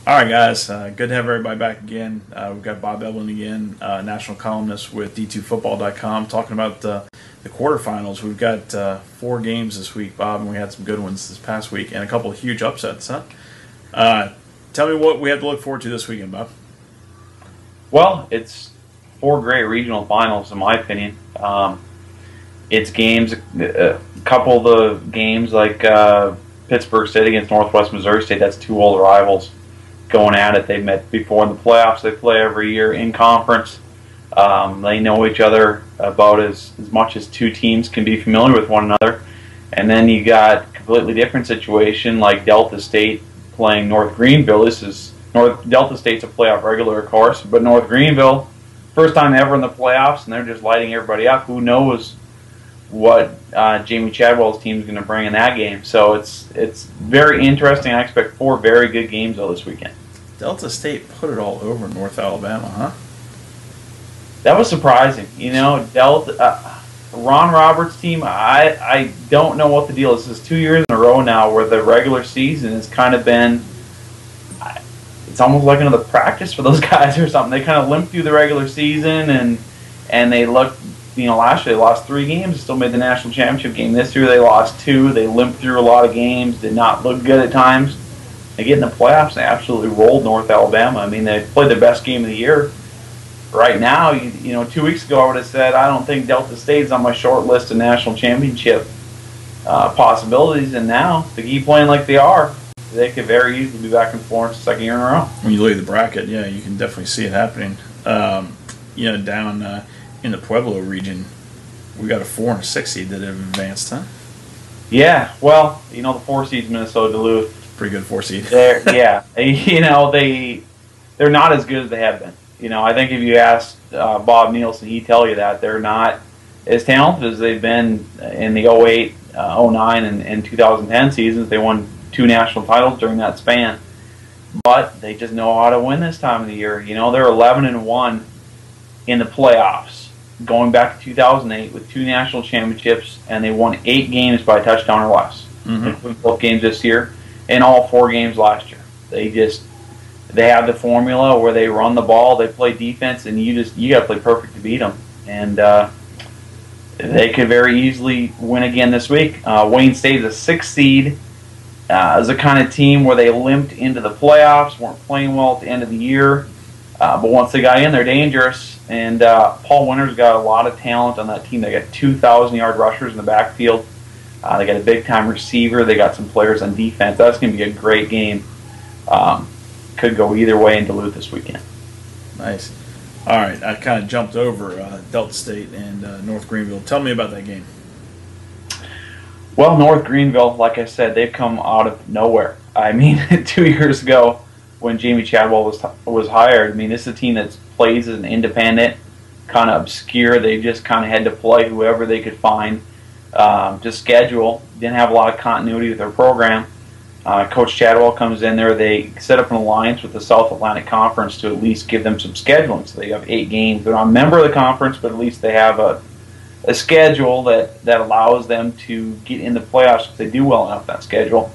All right, guys. Good to have everybody back again. We've got Bob Eblen again, national columnist with D2-Football.com, talking about the quarterfinals. We've got 4 games this week, Bob, and we had some good ones this past week and a couple of huge upsets, huh? Tell me what we have to look forward to this weekend, Bob. Well, it's 4 great regional finals, in my opinion. It's games, a couple of the games like Pittsburgh State against Northwest Missouri State. That's 2 old rivals going at it. They met before in the playoffs. They play every year in conference. They know each other about as much as 2 teams can be familiar with one another. And then you got a completely different situation like Delta State playing North Greenville. Delta State's a playoff regular, of course, but North Greenville, first time ever in the playoffs, and they're just lighting everybody up. Who knows what Jamie Chadwell's team is going to bring in that game? So it's very interesting. I expect 4 very good games though this weekend. Delta State put it all over North Alabama, huh? That was surprising. You know, Ron Roberts' team, I don't know what the deal is. This is 2 years in a row now where the regular season has kind of been, it's almost like another practice for those guys or something. They kind of limped through the regular season and they looked, you know, last year they lost 3 games, still made the national championship game. This year they lost 2. They limped through a lot of games, did not look good at times. They get in the playoffs, they absolutely rolled North Alabama. I mean, they played their best game of the year. Right now, you know, 2 weeks ago I would have said I don't think Delta State's on my short list of national championship possibilities, and now they keep playing like they are. They could very easily be back in Florence the 2nd year in a row. When you look at the bracket, yeah, you can definitely see it happening. You know, down in the Pueblo region, we got a 4 and a 6 seed that have advanced, huh? Yeah, well, you know, the 4 seed's Minnesota Duluth. Pretty good 4 seed. You know, they're not as good as they have been. You know, I think if you asked Bob Nielsen, he'd tell you that they're not as talented as they've been in the 08, 09, and 2010 seasons. They won 2 national titles during that span, but they just know how to win this time of the year. You know, they're 11-1 in the playoffs, going back to 2008 with 2 national championships, and they won 8 games by a touchdown or less. Including both games this year and all 4 games last year. They have the formula where they run the ball, they play defense, and you got to play perfect to beat them. And they could very easily win again this week. Wayne State is a 6th seed. Is the kind of team where they limped into the playoffs, weren't playing well at the end of the year, but once they got in, they're dangerous. And Paul Winter's got a lot of talent on that team. They got 2,000-yard rushers in the backfield. They got a big-time receiver. They got some players on defense. That's going to be a great game. Could go either way in Duluth this weekend. Nice. All right, I kind of jumped over Delta State and North Greenville. Tell me about that game. Well, North Greenville, like I said, they've come out of nowhere. I mean, 2 years ago when Jamie Chadwell was hired, I mean, this is a team that plays as an independent, kind of obscure. They just kind of had to play whoever they could find to schedule. Didn't have a lot of continuity with their program. Coach Chadwell comes in there. They set up an alliance with the South Atlantic Conference to at least give them some scheduling. So they have 8 games. They're not a member of the conference, but at least they have a schedule that allows them to get in the playoffs if they do well enough that schedule.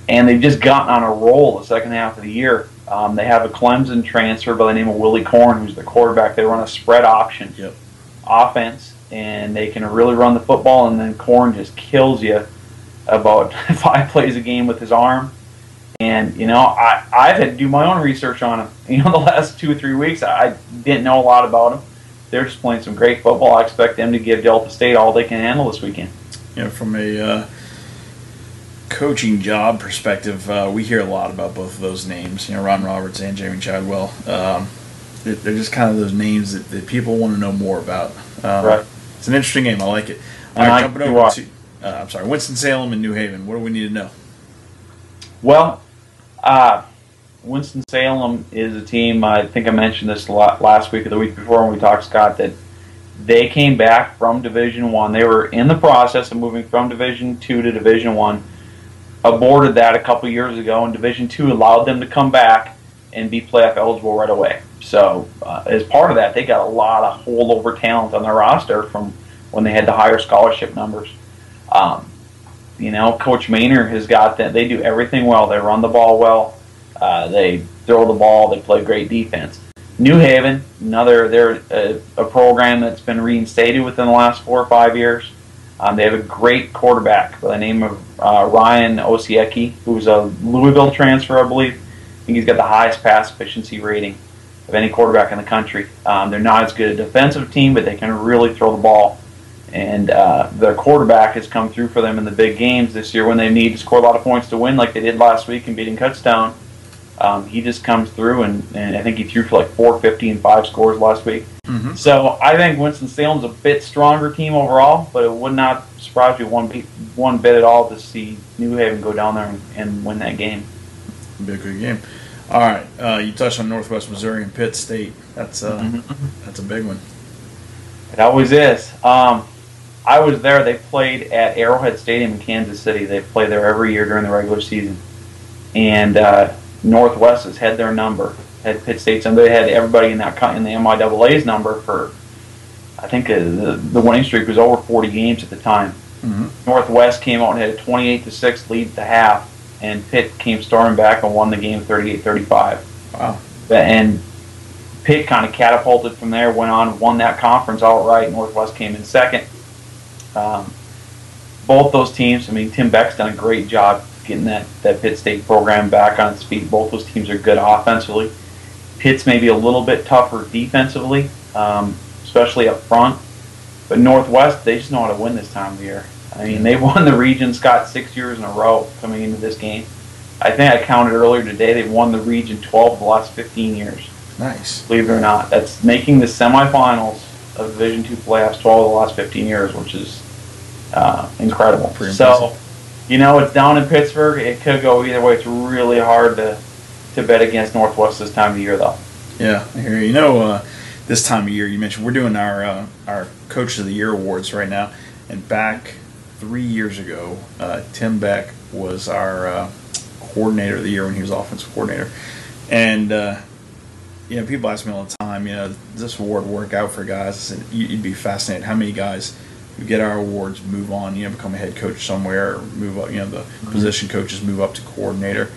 And they've just gotten on a roll the second half of the year. They have a Clemson transfer by the name of Willie Korn, who's the quarterback. They run a spread option offense, and they can really run the football, and then Korn just kills you about 5 plays a game with his arm. And, you know, I've had to do my own research on him. You know, the last 2 or 3 weeks, I didn't know a lot about him. They're just playing some great football. I expect them to give Delta State all they can handle this weekend. You know, from a coaching job perspective, we hear a lot about both of those names, you know, Ron Roberts and Jamie Chadwell. They're just kind of those names that people want to know more about. Right. It's an interesting game. I like it. All right, jumping over to Winston-Salem and New Haven. What do we need to know? Well, Winston-Salem is a team, I think I mentioned this last week or the week before when we talked, Scott, that they came back from Division I. They were in the process of moving from Division II to Division I, aborted that a couple years ago, and Division II allowed them to come back and be playoff eligible right away. So as part of that, they got a lot of holdover talent on their roster from when they had the higher scholarship numbers. You know, Coach Maynard has got that. They do everything well. They run the ball well. They throw the ball. They play great defense. New Haven, they're a program that's been reinstated within the last 4 or 5 years. They have a great quarterback by the name of Ryan Osiecki, who's a Louisville transfer, I believe. I think he's got the highest pass efficiency rating of any quarterback in the country. They're not as good a defensive team, but they can really throw the ball. And their quarterback has come through for them in the big games this year when they need to score a lot of points to win, like they did last week in beating Kutztown. He just comes through, and I think he threw for like 450 and 5 scores last week. Mm-hmm. So I think Winston-Salem's a bit stronger team overall, but it would not surprise me one bit at all to see New Haven go down there and win that game. It'll be a good game. All right, you touched on Northwest Missouri and Pitt State. That's a big one. It always is. I was there. They played at Arrowhead Stadium in Kansas City. They play there every year during the regular season. And Northwest has had their number. Had Pitt State's number. They had everybody in the MIAA's number for, I think the winning streak was over 40 games at the time. Mm-hmm. Northwest came out and had a 28-6 lead at the half, and Pitt came storming back and won the game 38-35. Wow. And Pitt kind of catapulted from there, went on and won that conference outright. Northwest came in second. Both those teams, I mean, Tim Beck's done a great job getting that Pitt State program back on its feet. Both those teams are good offensively. Pitt's maybe a little bit tougher defensively, especially up front. But Northwest, they just know how to win this time of year. I mean, they won the region, Scott, 6 years in a row coming into this game. I think I counted earlier today, they've won the region 12 of the last 15 years. Nice. Believe it or not. That's making the semifinals of Division II playoffs 12 of the last 15 years, which is incredible. So, you know, it's down in Pittsburgh. It could go either way. It's really hard to bet against Northwest this time of year, though. Yeah, I hear you. You know, this time of year, you mentioned we're doing our Coach of the Year awards right now, and back 3 years ago, Tim Beck was our coordinator of the year when he was offensive coordinator. And, you know, people ask me all the time, you know, does this award work out for guys? I said, you'd be fascinated how many guys who get our awards move on, you know, become a head coach somewhere, or move up, you know, the position coaches move up to coordinator.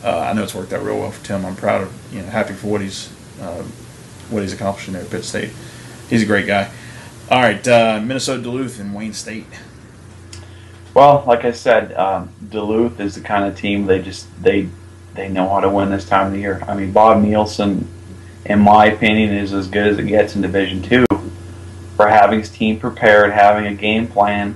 I know it's worked out real well for Tim. I'm proud of, you know, happy for what he's accomplishing there at Pitt State. He's a great guy. All right, Minnesota Duluth and Wayne State. Well, like I said, Duluth is the kind of team they know how to win this time of the year. I mean, Bob Nielsen, in my opinion, is as good as it gets in Division II for having his team prepared, having a game plan,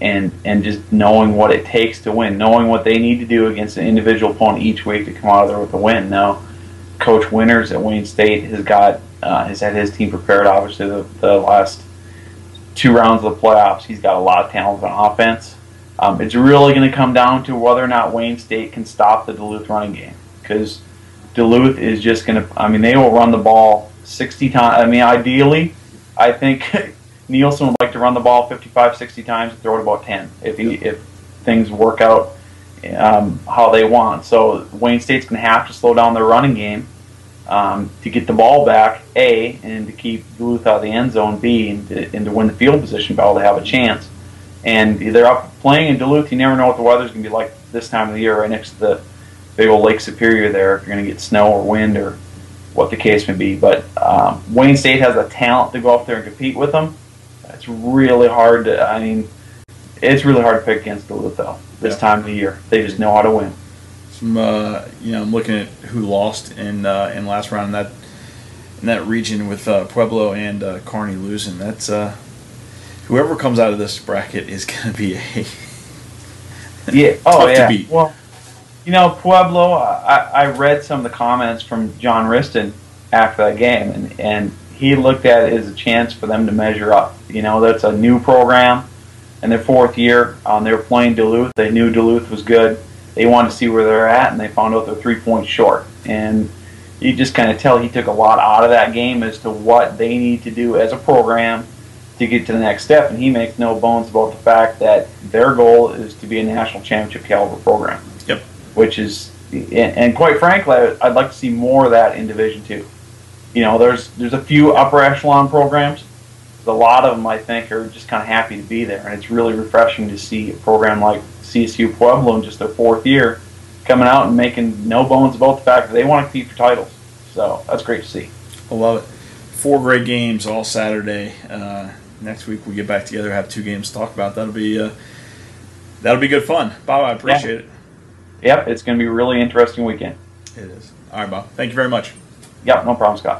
and just knowing what it takes to win, knowing what they need to do against an individual opponent each week to come out of there with a win. Now, Coach Winters at Wayne State has had his team prepared, obviously, the last 2 rounds of the playoffs. He's got a lot of talent on offense. It's really going to come down to whether or not Wayne State can stop the Duluth running game, because Duluth is just going to, I mean, they will run the ball 60 times. I mean, ideally, I think Nielsen would like to run the ball 55, 60 times and throw it about 10 if things work out how they want. So Wayne State's going to have to slow down their running game to get the ball back, A, and to keep Duluth out of the end zone, B, and to win the field position battle to have a chance. And they're up playing in Duluth. You never know what the weather's going to be like this time of the year right next to the big old Lake Superior there, if you're going to get snow or wind or what the case may be. But Wayne State has the talent to go up there and compete with them. It's really hard to, it's really hard to pick against Duluth, though, this time of the year. They just know how to win. I'm looking at who lost in last round in that region with Pueblo and Kearney losing. That's whoever comes out of this bracket is going to be tough to beat. Well, you know, Pueblo, I read some of the comments from John Riston after that game, and he looked at it as a chance for them to measure up. You know, that's a new program in their 4th year. They were playing Duluth. They knew Duluth was good. They wanted to see where they're at, and they found out they're 3 points short. And you just kind of tell he took a lot out of that game as to what they need to do as a program to get to the next step. And he makes no bones about the fact that their goal is to be a national championship caliber program. Yep. Which is, and quite frankly, I'd like to see more of that in Division II. You know, there's a few upper echelon programs. A lot of them, I think, are just kind of happy to be there, and it's really refreshing to see a program like CSU Pueblo in just their 4th year coming out and making no bones about the fact that they want to compete for titles. So that's great to see. I love it. 4 great games all Saturday. Next week we get back together, have 2 games to talk about. That'll be good fun. Bob, I appreciate it. Yep, it's going to be a really interesting weekend. It is. All right, Bob. Thank you very much. Yep, no problem, Scott.